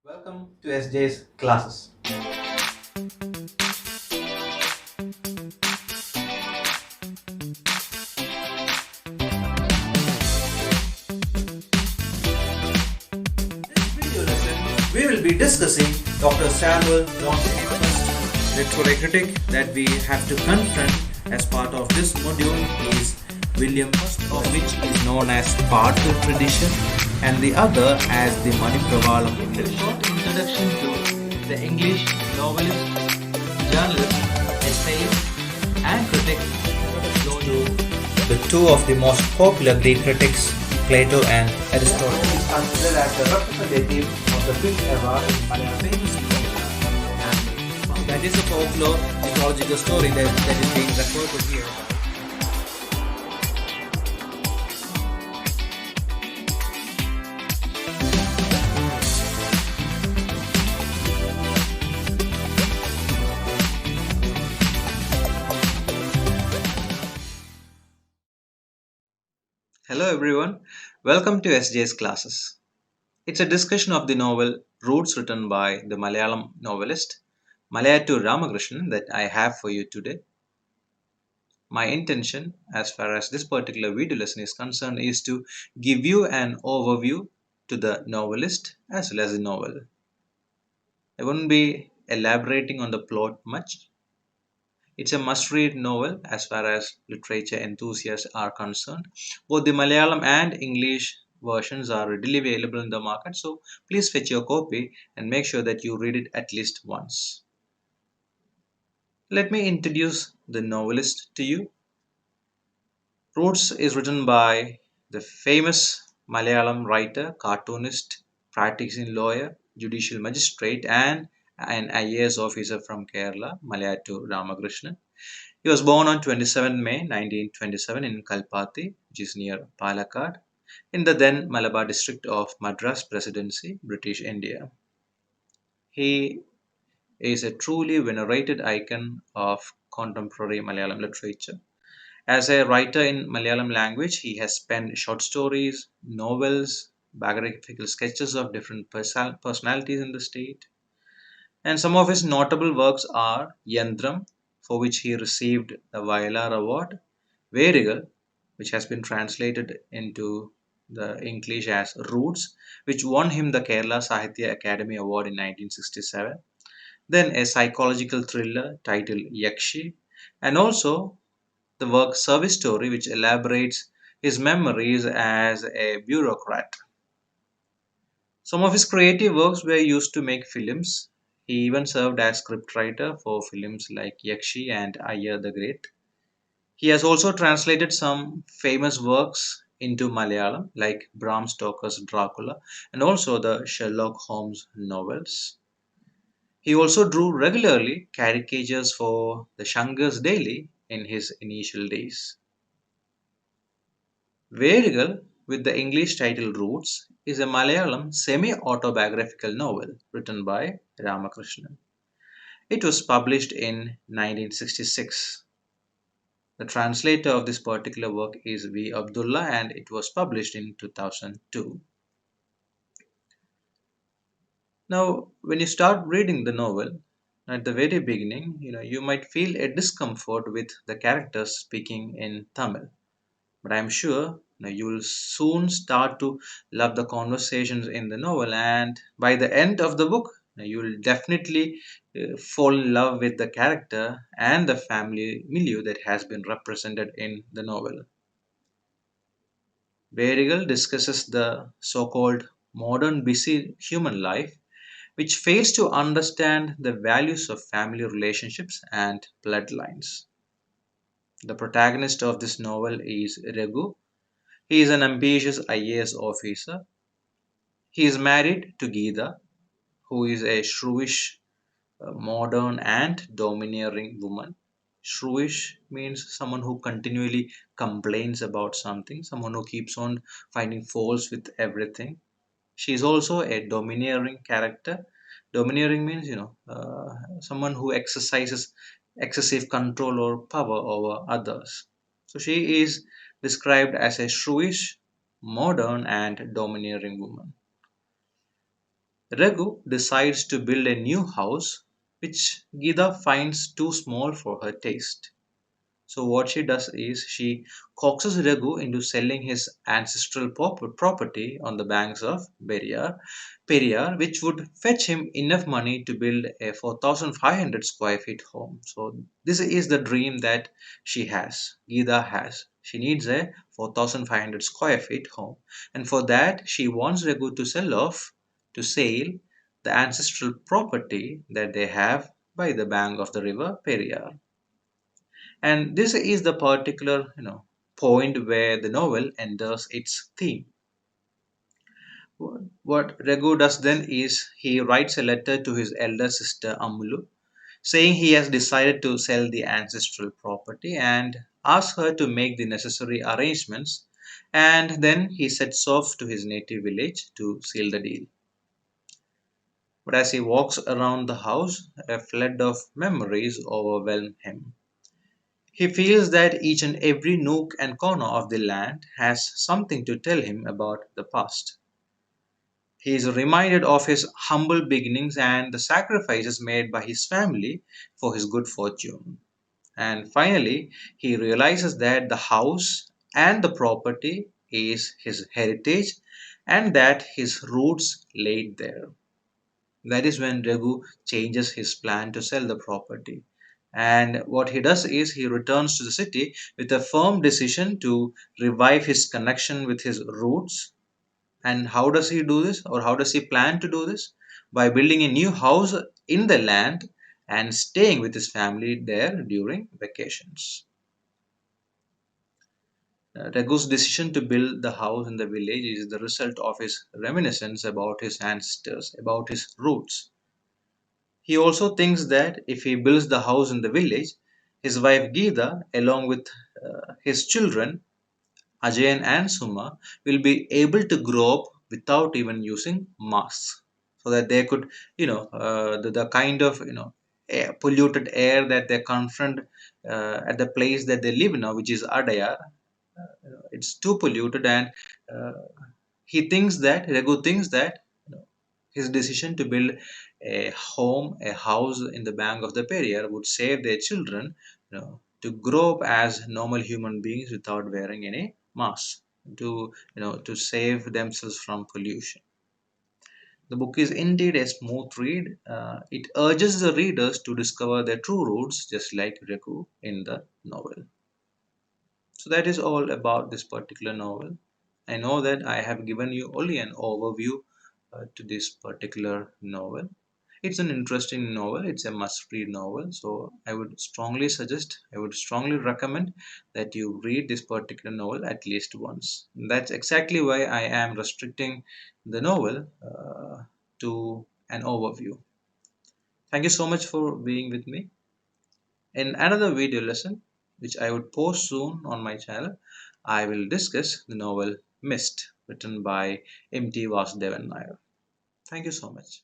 Welcome to SJ's classes. This video lesson, we will be discussing Dr. Samuel Johnson's first literary critic that we have to confront as part of this module is William, first of which is known as Partial Tradition and the other as the Manipravalam tradition. Short introduction to the English novelist, journalist, essayist, and critic. To the two of the most popular Greek critics, Plato and Aristotle, is considered as a representative of the Greek era in Malayalam. Famous that is a folklore mythological story that is being referred to here. Hello everyone, welcome to SJ's classes. It's a discussion of the novel Roots written by the Malayalam novelist Malayattoor Ramakrishnan that I have for you today. My intention as far as this particular video lesson is concerned is to give you an overview to the novelist as well as the novel. I won't be elaborating on the plot much. It's a must-read novel as far as literature enthusiasts are concerned. Both the Malayalam and English versions are readily available in the market, so please fetch your copy and make sure that you read it at least once. Let me introduce the novelist to you. Roots is written by the famous Malayalam writer, cartoonist, practicing lawyer, judicial magistrate, and an IAS officer from Kerala, Malayattoor Ramakrishnan. He was born on 27 May 1927 in Kalpati, which is near Palakkad, in the then Malabar district of Madras Presidency, British India. He is a truly venerated icon of contemporary Malayalam literature. As a writer in Malayalam language, he has penned short stories, novels, biographical sketches of different personalities in the state. And some of his notable works are Yantram, for which he received the Vayalar Award, Verukal, which has been translated into the English as Roots, which won him the Kerala Sahitya Academy Award in 1967. Then a psychological thriller titled Yakshi, and also the work Service Story, which elaborates his memories as a bureaucrat. Some of his creative works were used to make films. He even served as scriptwriter for films like Yakshi and Ayyar the Great. He has also translated some famous works into Malayalam, like Bram Stoker's Dracula and also the Sherlock Holmes novels. He also drew regularly caricatures for the Shankar's Daily in his initial days. Verukal, with the English title Roots, is a Malayalam semi-autobiographical novel written by Ramakrishnan. It was published in 1966. The translator of this particular work is V. Abdullah and it was published in 2002. Now, when you start reading the novel, at the very beginning, you might feel a discomfort with the characters speaking in Tamil. But I'm sure you will soon start to love the conversations in the novel, and by the end of the book, you will definitely fall in love with the character and the family milieu that has been represented in the novel. Berigal discusses the so called modern busy human life, which fails to understand the values of family relationships and bloodlines. The protagonist of this novel is Raghu. He is an ambitious IAS officer. He is married to Geeta, who is a shrewish, modern, and domineering woman. Shrewish means someone who continually complains about something, someone who keeps on finding faults with everything. She is also a domineering character. Domineering means, someone who exercises excessive control or power over others. So she is described as a shrewish, modern, and domineering woman. Raghu decides to build a new house, which Gita finds too small for her taste. So what she does is she coaxes Raghu into selling his ancestral property on the banks of Periyar, which would fetch him enough money to build a 4,500 square feet home. So this is the dream that Geeta has. She needs a 4,500 square feet home, and for that she wants Raghu to sell the ancestral property that they have by the bank of the river Periyar. And this is the particular point where the novel enters its theme. What Raghu does then is he writes a letter to his elder sister Amulu, saying he has decided to sell the ancestral property and asks her to make the necessary arrangements, and then he sets off to his native village to seal the deal. But as he walks around the house, a flood of memories overwhelm him. He feels that each and every nook and corner of the land has something to tell him about the past. He is reminded of his humble beginnings and the sacrifices made by his family for his good fortune. And finally, he realizes that the house and the property is his heritage and that his roots laid there. That is when Raghu changes his plan to sell the property. And what he does is he returns to the city with a firm decision to revive his connection with his roots. And how does he do this, or how does he plan to do this? By building a new house in the land and staying with his family there during vacations. Raghu's decision to build the house in the village is the result of his reminiscence about his ancestors, about his roots. He also thinks that if he builds the house in the village, his wife Geeta, along with his children, Ajayan and Suma, will be able to grow up without even using masks. So that they could, the kind of, polluted air that they confront at the place that they live now, which is Adaya, it's too polluted, and uh, Raghu thinks that his decision to build a house in the bank of the Periyar would save their children, to grow up as normal human beings without wearing any mask, to save themselves from pollution. The book is indeed a smooth read. It urges the readers to discover their true roots, just like Reku in the novel. So that is all about this particular novel. I know that I have given you only an overview to this particular novel. It's an interesting novel, it's a must read novel. So I would strongly recommend that you read this particular novel at least once. That's exactly why I am restricting the novel to an overview. Thank you so much for being with me. In another video lesson, which I would post soon on my channel, I will discuss the novel Mist, written by M.T. Vasudevan Nair. Thank you so much.